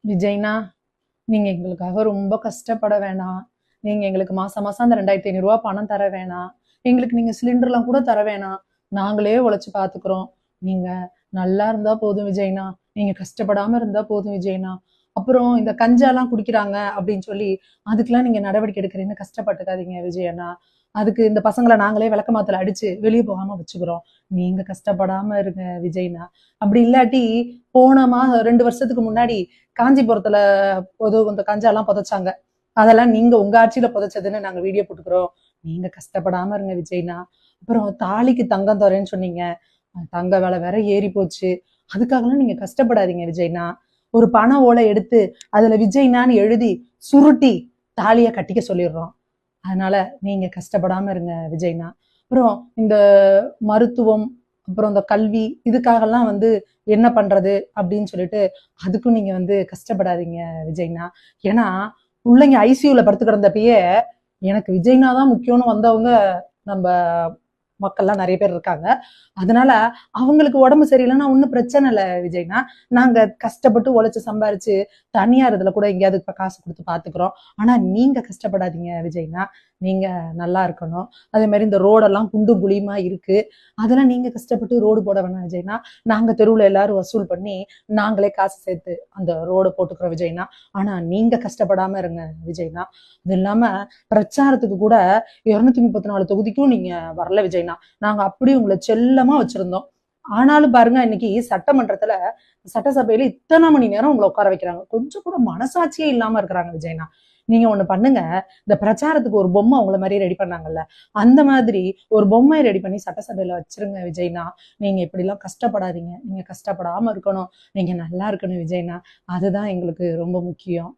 விஜய்னா, நீங்க எங்களுக்காக ரொம்ப கஷ்டப்பட வேணாம். நீங்க எங்களுக்கு மாசம் மாசம் அந்த ரூ. 2500 பணம் தர வேணாம். எங்களுக்கு நீங்க சிலிண்டர்லாம் கூட தர வேணாம். நாங்களே உழைச்சு பார்த்துக்கிறோம். நீங்க நல்லா இருந்தா போதும் விஜய்னா. நீங்க கஷ்டப்படாம இருந்தா போதும் விஜய்னா. அப்புறம் இந்த கஞ்சாலாம் குடிக்கிறாங்க அப்படின்னு சொல்லி, அதுக்கெல்லாம் நீங்க நடவடிக்கை எடுக்கிறீங்கன்னு கஷ்டப்பட்டுக்காதீங்க விஜய் அண்ணா. அதுக்கு இந்த பசங்கள நாங்களே விளக்கமாத்துல அடிச்சு வெளிய போகாம வச்சுக்கிறோம். நீங்க கஷ்டப்படாம இருங்க விஜய்னா. அப்படி இல்லாட்டி போன 2 வருஷத்துக்கு முன்னாடி காஞ்சிபுரத்துல இந்த கஞ்சாலாம் புதைச்சாங்க. அதெல்லாம் நீங்க உங்க ஆட்சியில புதைச்சதுன்னு நாங்க வீடியோ போட்டுக்கிறோம். நீங்க கஷ்டப்படாம இருங்க விஜய்னா. அப்புறம் தாலிக்கு தங்கம் தரேன்னு சொன்னீங்க. தங்க விலை வேற ஏறி போச்சு. அதுக்காகலாம் நீங்க கஷ்டப்படாதீங்க விஜய்னா. ஒரு பண ஓலை எடுத்து அதுல விஜய்னான்னு எழுதி சுருட்டி தாலிய கட்டிக்க சொல்லிடுறோம். அதனால நீங்க கஷ்டப்படாம இருங்க விஜய்னா. அப்புறம் இந்த மருத்துவம், அப்புறம் இந்த கல்வி இதுக்காகலாம் என்ன பண்றது அப்படின்னு சொல்லிட்டு அதுக்கும் நீங்க கஷ்டப்படாதீங்க விஜய்னா. ஏன்னா பிள்ளைங்க ஐசியூல படுத்து கிடந்தப்பயே எனக்கு விஜய்னா தான் முக்கியம்னு வந்தவங்க நம்ம மக்கள்லாம் நிறைய பேர் இருக்காங்க. அதனால அவங்களுக்கு உடம்பு சரியில்லைன்னா ஒன்றும் பிரச்சனை இல்லை விஜய்னா. நாங்க கஷ்டப்பட்டு உழைச்சு சம்பாரிச்சு தனியார் இதுல கூட எங்கேயாவது காசு கொடுத்து பாத்துக்கிறோம். ஆனா நீங்க கஷ்டப்படாதீங்க விஜய்னா. நீங்க நல்லா இருக்கணும். அதே மாதிரி இந்த ரோடெல்லாம் குண்டும் குழியுமா இருக்கு. அதெல்லாம் நீங்க கஷ்டப்பட்டு ரோடு போட வேணாம் விஜய்னா. நாங்க தெருவுல எல்லாரும் வசூல் பண்ணி நாங்களே காசு சேர்த்து அந்த ரோடு போட்டுக்கிறோம் விஜய்னா. ஆனா நீங்க கஷ்டப்படாம இருங்க விஜய்னா. அது இல்லாம பிரச்சாரத்துக்கு கூட 234 தொகுதிக்கும் நீங்க வரல விஜய்னா. நாங்க அப்படி உங்களை செல்லமா வச்சிருந்தோம். ஆனாலும் பாருங்க, இன்னைக்கு சட்டமன்றத்துல சட்டசபையில இத்தனை மணி நேரம் உங்களை உட்கார வைக்கிறாங்க. கொஞ்சம் கூட மனசாட்சியே இல்லாம இருக்கிறாங்க விஜய்னா. நீங்க ஒண்ணு பண்ணுங்க. இந்த பிரச்சாரத்துக்கு ஒரு பொம்மை உங்களை மாதிரி ரெடி பண்ணாங்கல்ல, அந்த மாதிரி ஒரு பொம்மை ரெடி பண்ணி சட்டசபையில வச்சிருங்க விஜய்னா. நீங்க இப்படி எல்லாம் கஷ்டப்படாதீங்க. நீங்க கஷ்டப்படாம இருக்கணும். நீங்க நல்லா இருக்கணும் விஜய்னா. அதுதான் எங்களுக்கு ரொம்ப முக்கியம்.